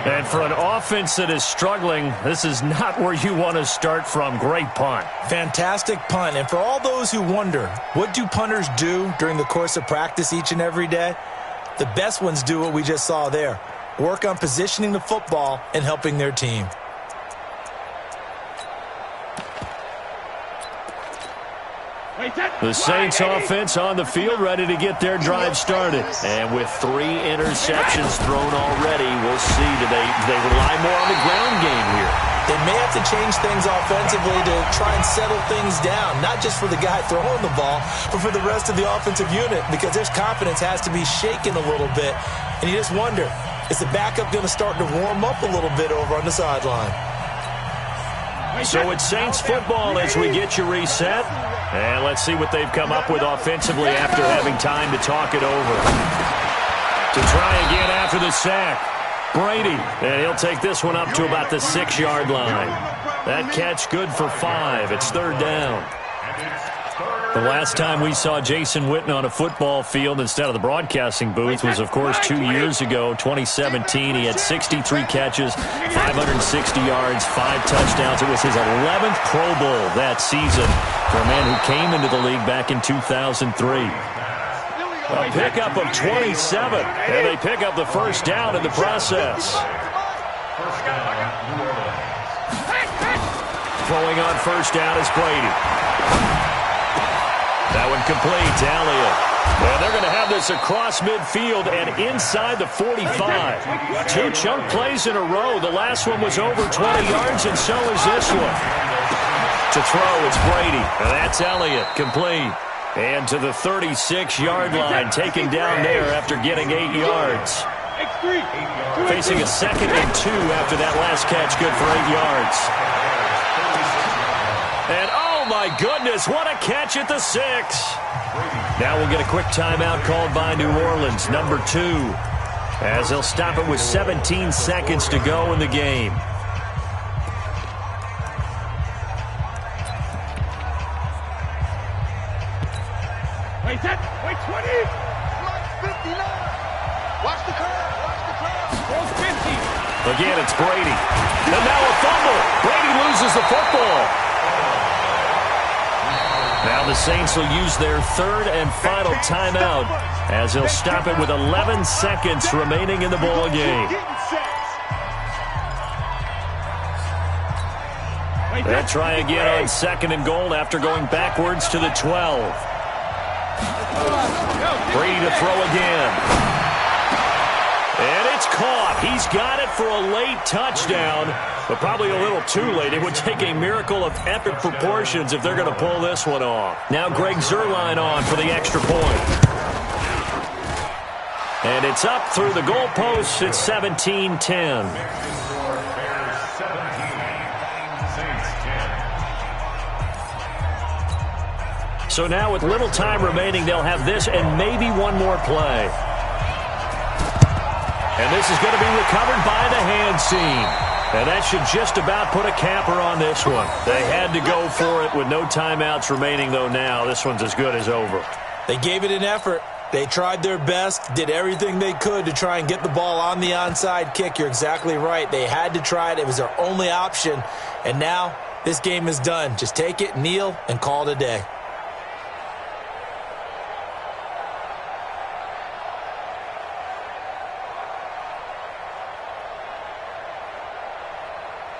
And for an offense that is struggling, this is not where you want to start from. Great punt. Fantastic punt. And for all those who wonder, what do punters do during the course of practice each and every day? The best ones do what we just saw there. Work on positioning the football and helping their team. The Saints offense on the field, ready to get their drive started. And with 3 interceptions thrown already, we'll see. Do they rely more on the ground game here? They may have to change things offensively to try and settle things down, not just for the guy throwing the ball, but for the rest of the offensive unit, because their confidence has to be shaken a little bit. And you just wonder, is the backup going to start to warm up a little bit over on the sideline? So it's Saints football as we get you reset. And let's see what they've come up with offensively after having time to talk it over. To try again after the sack. Brady, and he'll take this one up to about the 6-yard line. That catch good for 5. It's 3rd down. The last time we saw Jason Witten on a football field instead of the broadcasting booth was, of course, 2 years ago, 2017. He had 63 catches, 560 yards, 5 touchdowns. It was his 11th Pro Bowl that season for a man who came into the league back in 2003. A pickup of 27, and they pick up the first down in the process. Throwing on first down is Brady. That one complete to Elliott. And they're going to have this across midfield and inside the 45. 2 chunk plays in a row. The last one was over 20 yards, and so is this one. To throw, it's Brady. And that's Elliott, complete. And to the 36-yard line, taken down there after getting 8 yards. Facing a 2nd and 2 after that last catch, good for 8 yards. And oh my goodness, what a catch at the 6. Now we'll get a quick timeout called by New Orleans, number 2, as they'll stop it with 17 seconds to go in the game. Wait, 20. Watch 59. Watch the curve. Watch the curve. 50. Again, it's Brady. And now a fumble. Brady loses the football. Now the Saints will use their 3rd and final timeout as they'll stop it with 11 seconds remaining in the ball game. They'll try again on 2nd and goal after going backwards to the 12. Brady to throw again. And it's caught. He's got it for a late touchdown, but probably a little too late. It would take a miracle of epic proportions if they're going to pull this one off. Now Greg Zuerlein on for the extra point. And it's up through the goalposts. It's 17-10. So now with little time remaining, they'll have this and maybe one more play. And this is going to be recovered by the hands team. And that should just about put a capper on this one. They had to go for it with no timeouts remaining, though now. This one's as good as over. They gave it an effort. They tried their best, did everything they could to try and get the ball on the onside kick. You're exactly right. They had to try it. It was their only option. And now this game is done. Just take it, kneel, and call it a day.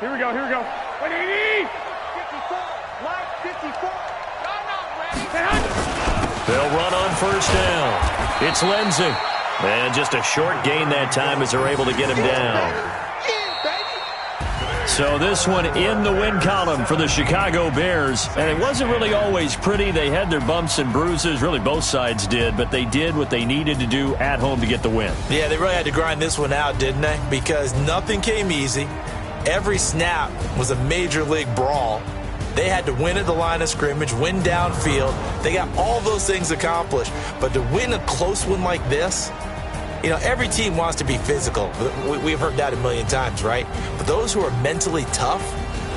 Here we go. 180. 54. Line 54. They'll run on first down. It's Lindsey. And just a short gain that time as they're able to get him down. So this one in the win column for the Chicago Bears. And it wasn't really always pretty. They had their bumps and bruises. Really, both sides did. But they did what they needed to do at home to get the win. Yeah, they really had to grind this one out, didn't they? Because nothing came easy. Every snap was a major league brawl. They had to win at the line of scrimmage, win downfield. They got all those things accomplished. But to win a close one like this, you know, every team wants to be physical. We've heard that a million times, right? But those who are mentally tough,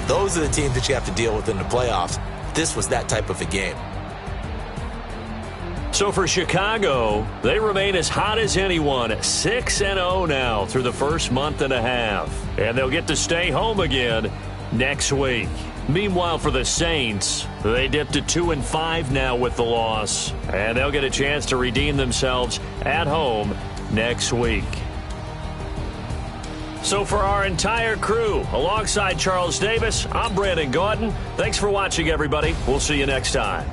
those are the teams that you have to deal with in the playoffs. This was that type of a game. So for Chicago, they remain as hot as anyone, 6-0 now through the first month and a half. And they'll get to stay home again next week. Meanwhile, for the Saints, they dipped to 2-5 now with the loss. And they'll get a chance to redeem themselves at home next week. So for our entire crew, alongside Charles Davis, I'm Brandon Gaudin. Thanks for watching, everybody. We'll see you next time.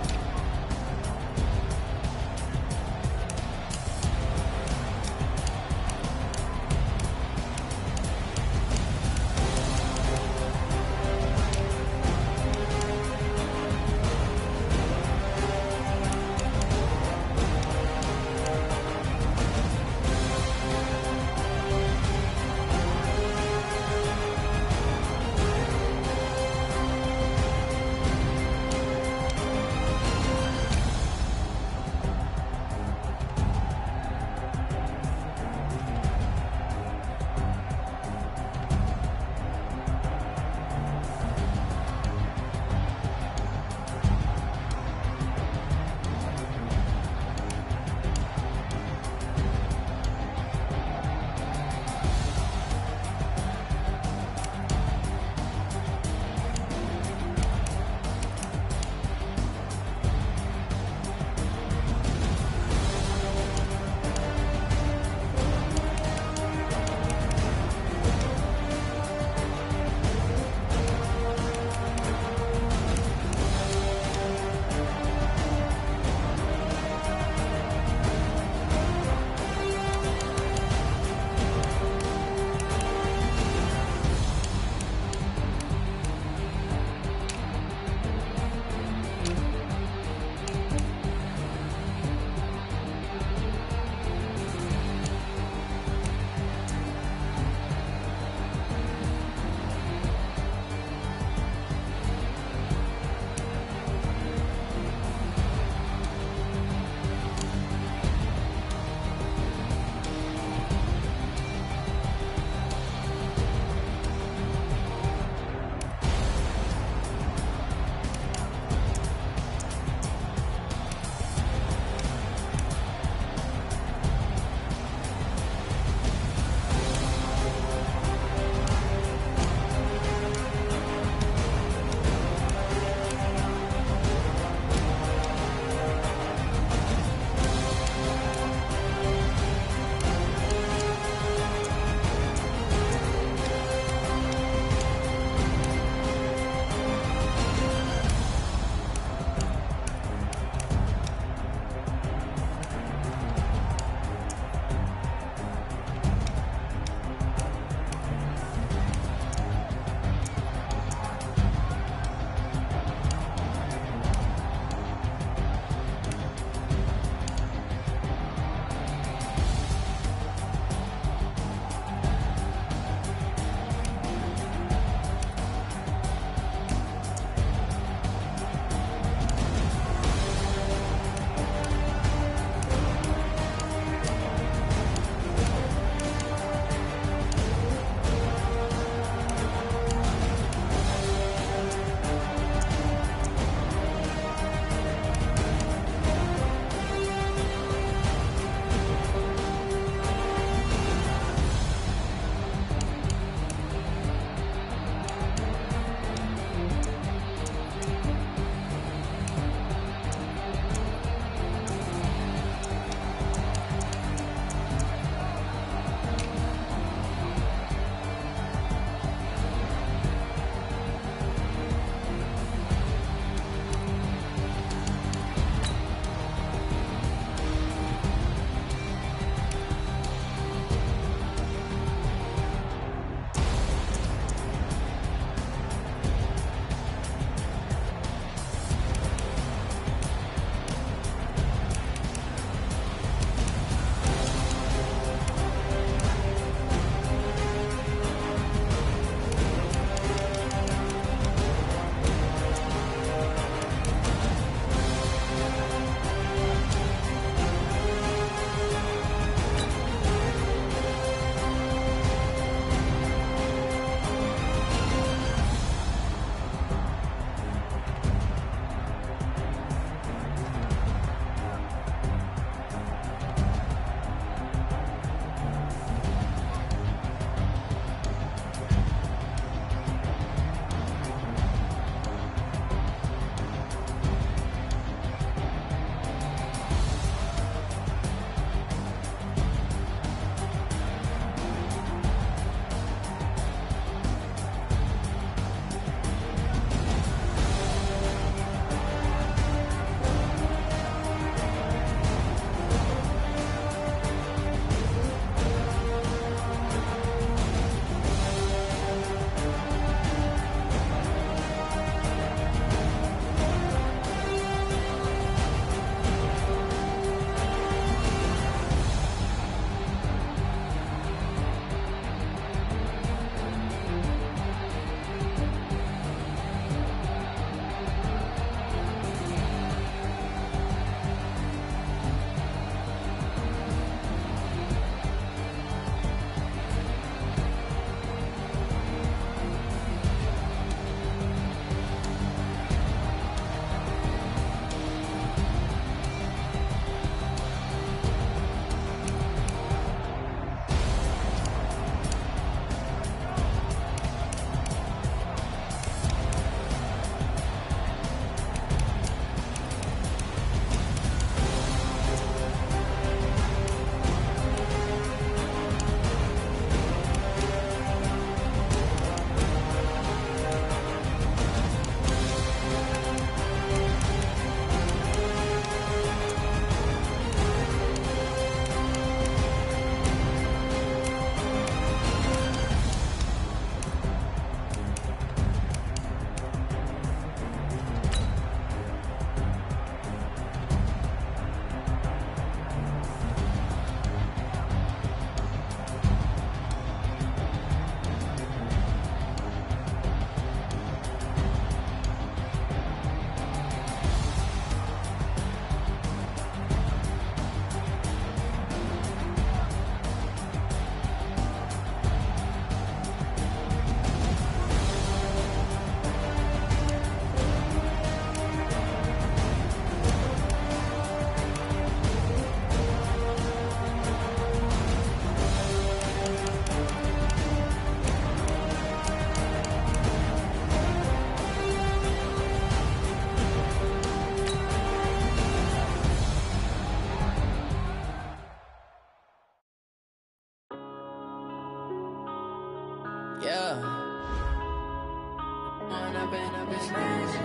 up in this magic.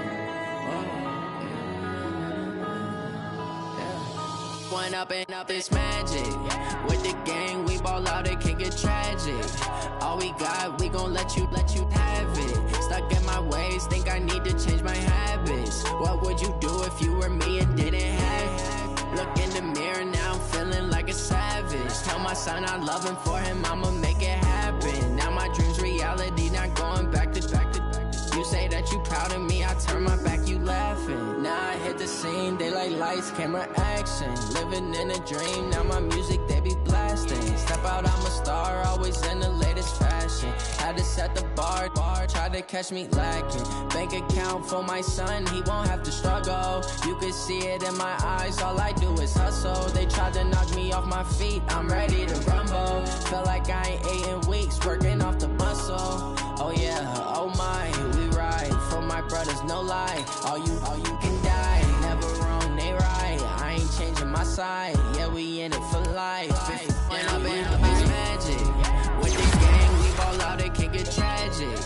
Went up and up this magic. With the gang, we ball out, it can get tragic. All we got, we gon' let you have it. Stuck in my ways, think I need to change my habits. What would you do if you were me and didn't have it? Look in the mirror, now I'm feeling like a savage. Tell my son I love him, for him I'ma make it happen. Now my dream's reality, not going back to. You say that you proud of me, I turn my back, you laughing. Now I hit the scene, they like lights, camera, action. Living in a dream, now my music, they be blasting. Step out, I'm a star, always in the latest fashion. Had to set the bar, try to catch me lacking. Bank account for my son, he won't have to struggle. You can see it in my eyes, all I do is hustle. They tried to knock me off my feet, I'm ready to rumble. Felt like I ain't ate in weeks, working off the muscle. Oh yeah, oh my, we ride for my brothers, no lie. All you can die, never wrong, they right. I ain't changing my side, yeah, we in it for life. When up in this magic, with the gang, we ball out, it can get tragic.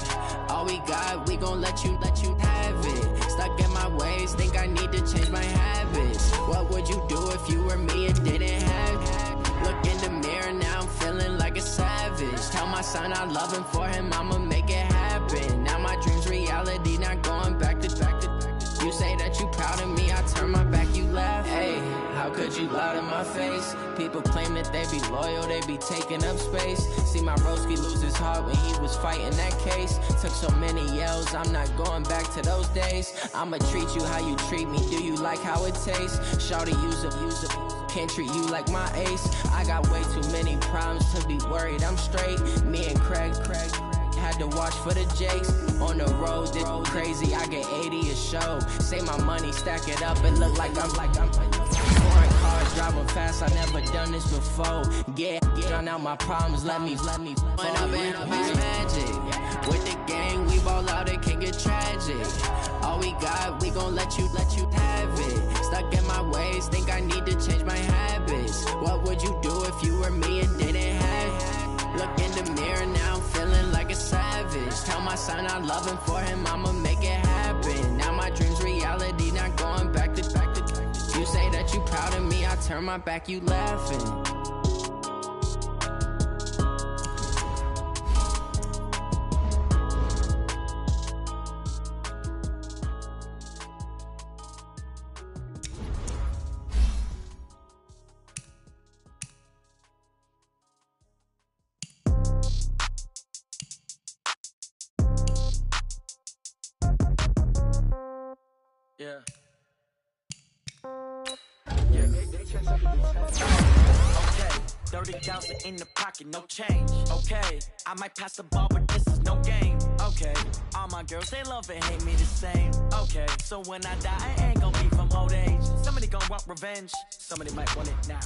All we got, we gon' let you have it. Stuck in my ways, think I need to change my habits. What would you do if you were me and didn't have it? Look in the mirror, now I'm feeling like a savage. Tell my son I love him, for him I'ma make it happen. Now my dream's reality, not going back to. You say that you proud of me, I turn my back, you laugh. Hey, how could you lie to my face? People claim that they be loyal, they be taking up space. See my broski lose his heart when he was fighting that case. Took so many yells, I'm not going back to those days. I'ma treat you how you treat me, do you like how it tastes? Shawty, use up, can't treat you like my ace. I got way too many problems to be worried, I'm straight. Me and Craig had to watch for the Jakes. On the road, this crazy, I get 80 a show. Say my money, stack it up, it look like I'm foreign cars, driving fast, I never done this before. Get drown out my problems, let me When up in this magic. With the gang, we ball out, it can get tragic. All we got, we gon' let you have it. Stuck in my ways, think I need to change my habits. What would you do if you were me and didn't have it? Look in the mirror, now I'm feeling like a savage. Tell my son I love him, for him I'ma make it happen. Now my dream's reality, not going back to. You say that you proud of me, I turn my back, you laughing. Yeah. Okay, 30,000 in the pocket, no change. Okay, I might pass the ball, but this is no game. Okay, all my girls, they love and hate me the same. Okay, so when I die, I ain't gon' be from old age. Somebody gon' want revenge, somebody might want it now.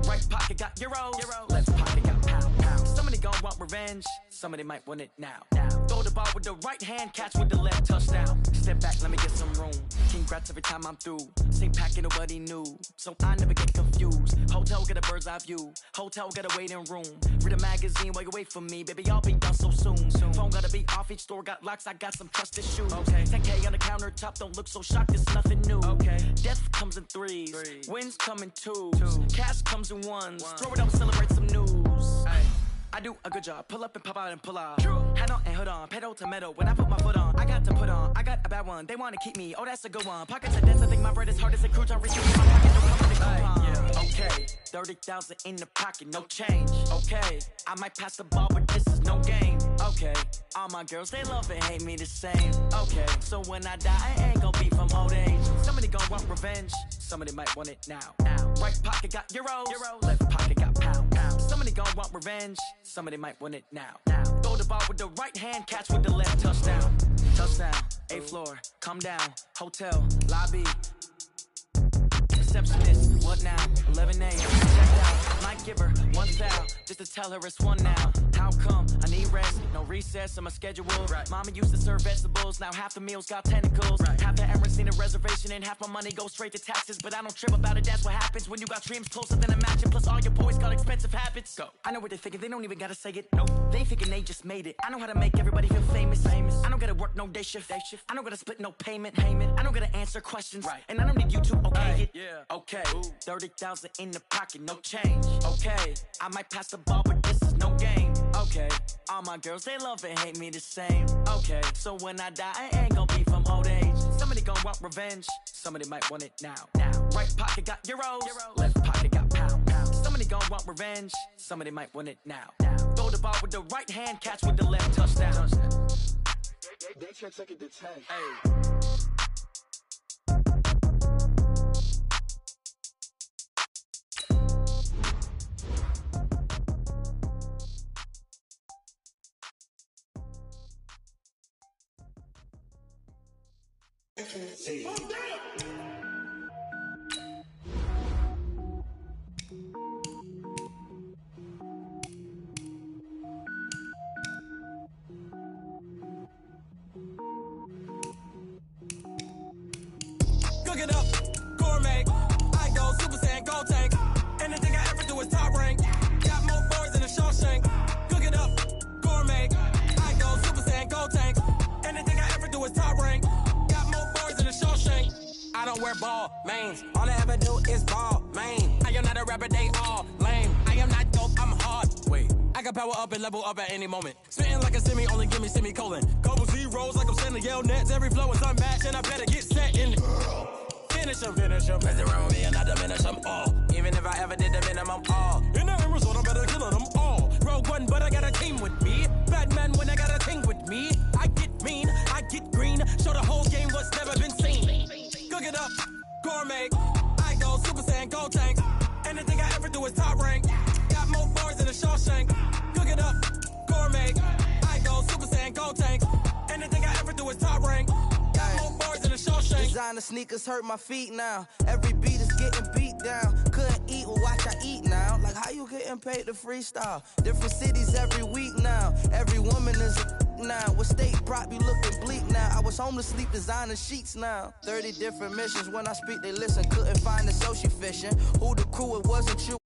Right pocket got euros, left pocket got pound. Somebody gon' want revenge, somebody might want it now. Throw the ball with the right hand, catch with the left, touchdown. Step back, let me get some room. Congrats every time I'm through. Same packet, nobody knew, so I never get confused. Hotel get a bird's eye view, hotel got a waiting room. Read a magazine while you wait for me, baby, I'll be done so soon. Phone gotta be off, each store got locks, I got some trusted shoes. Okay, 10K on the countertop, don't look so shocked, it's nothing new. Okay, death comes in threes, wins come in twos, cash comes in ones. Throw it up, celebrate some news. I do a good job, pull up and pop out and pull off. Head on and hood on, pedal to metal. When I put my foot on, I got to put on. I got a bad one, they wanna keep me, oh that's a good one. Pockets are dense, I think my bread is hard as a crouch. I'm receiving my pocket, don't come with a coupon. Okay, 30,000 in the pocket, no change. Okay, I might pass the ball, but this is no game. Okay, all my girls, they love and hate me the same. Okay, so when I die, I ain't gon' be from old age. Somebody gon' want revenge, somebody might want it now. Right pocket got euros, left pocket got pound. Somebody gon' want revenge, somebody might want it now. Throw the ball with the right hand, catch with the left, touchdown. Touchdown, 8th floor, come down, hotel, lobby. Receptionist, what now? 11 a.m. Checked out, might give her one foul, just to tell her it's one now. How come? I need rest, no recess in my schedule. Mama used to serve vegetables, now half the meals got tentacles. Half the errands need a reservation and half my money goes straight to taxes. But I don't trip about it, that's what happens when you got dreams closer than a match. Plus all your boys got expensive habits. Go. I know what they're thinking, they don't even gotta say it. Nope. They thinking they just made it. I know how to make everybody feel famous. I don't gotta worry work no day shift. I don't gotta split no payment. I don't gotta answer questions. And I don't need you to okay it. Okay, 30,000 in the pocket, no change. Okay, I might pass the ball, but this is no game. Okay, all my girls, they love and hate me the same. Okay, so when I die, I ain't gonna be from old age. Somebody gon' want revenge, somebody might want it now. Right pocket got euros, left pocket got pound. Somebody gon' want revenge, somebody might want it now. Throw the ball with the right hand, catch with the left, touchdown. They can't take it to 10. Hey. Cook it up, gourmet. I go Super Saiyan, gold tank. Anything I ever do is top rank. Got more boys than a Shawshank. Cook it up, gourmet. I go Super Saiyan, gold tank. Anything I ever do is top rank. Got more boys than a Shawshank. I don't wear ball mains. All I ever do is ball main. I am not a rapper, they all lame. I am not dope, I'm hard. Wait, I can power up and level up at any moment. Spitting like a semi, only give me semicolon. Couple zeros like I'm sending yell nets. Every flow is unmatched and I better get set in. Finish them. Mess around with me and I diminish them all. Even if I ever did the minimum all. In the end result, I better kill them all. Rogue One, but I got a team with me. Batman when I got a team with me. I get mean, I get green. Show the whole game what's never been seen. Cook it up, gourmet. I go Super Saiyan, gold tank. Anything I ever do is top rank. Got more bars than a Shawshank. Cook it up, gourmet. I go Super Saiyan, gold tank. Anything I ever do is top rank. Got more bars than a Shawshank. Designer sneakers hurt my feet now. Every beat is getting beat down. Couldn't eat, well watch I eat now. Like how you getting paid to freestyle? Different cities every week now. Every woman is a now. What state prop you looking bleak now? I was home to sleep, designer sheets now. 30 different missions. When I speak, they listen. Couldn't find the so she fishing. Who the crew? It wasn't you.